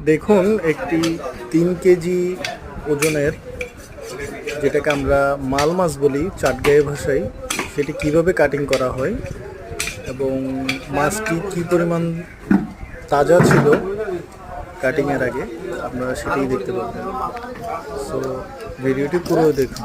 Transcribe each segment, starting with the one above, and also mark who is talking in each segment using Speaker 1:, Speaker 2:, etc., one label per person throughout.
Speaker 1: দেখুন একটি 3 কেজি ওজনের, যেটাকে আমরা মাল মাছ বলি চাটগাঁই ভাষায়, সেটি কিভাবে কাটিং করা হয় এবং মাছটি কি পরিমাণ তাজা ছিল কাটিংয়ের আগে আপনারা সেটাই দেখতে পাবেন। সো ভিডিওটি পুরো দেখুন।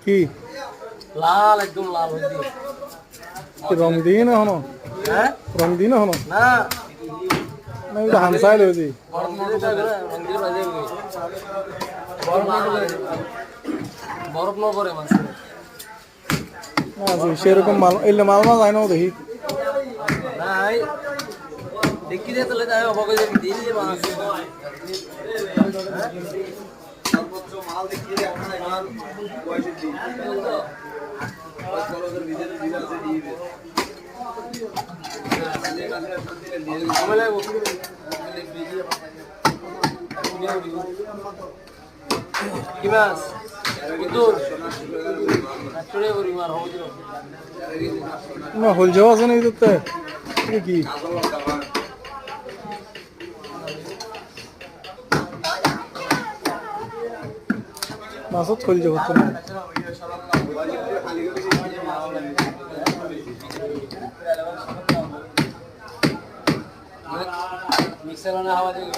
Speaker 1: কি
Speaker 2: লাল, একদম লাল হয়ে দিয়ে
Speaker 1: রং দিই না হনো?
Speaker 2: হ্যাঁ
Speaker 1: রং দিই না হনো?
Speaker 2: না
Speaker 1: না এটা হামসাইল হয়েছি।
Speaker 2: বরফ ন করে মাছ
Speaker 1: না সেরকম মাল এলে মাল মাছ আয় না দেখি।
Speaker 2: নাই দেখি দিয়ে তাহলে তাই অবাক হয়ে যাবি দিন যে মাছ মাল দেখি কি মাছ কিন্তু
Speaker 1: না হল যাওয়া আছে না এই তো কি মাছত হল যাওয়া হচ্ছে না।
Speaker 2: মিক্সার না হাওয়া দিয়ে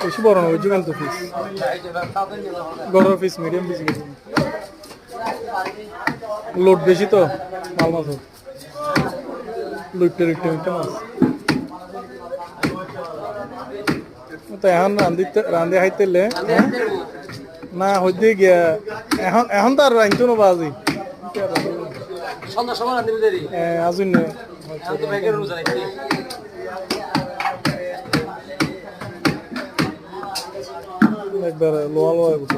Speaker 1: বেশি বড় না ওইজুগাল তো পিস বড় পিস মিডিয়াম পিস লোড বেশি তো মাল মাছ লুটতে লুটতে মিটতে মাছ তো এখন রান্ধি খাইতেলে না হইতে গিয়া এখন তো আর রাঁধতো না বাজি
Speaker 2: সন্ধ্যার সময় রান্ধি দেরি
Speaker 1: আজুন না
Speaker 2: এখন তো ব্যাগের রোজা রাখছি
Speaker 1: একবার লোয়া লোয়া গুছে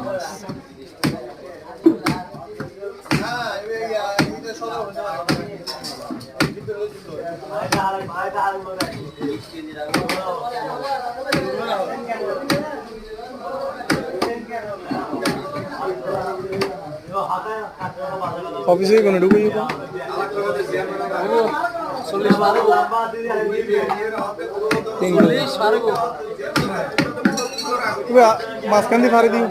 Speaker 1: অফিসে কোনো ঢুকে যেত
Speaker 2: 40 পারবো
Speaker 1: মাঝখান দিয়ে ফাড়ি দিও।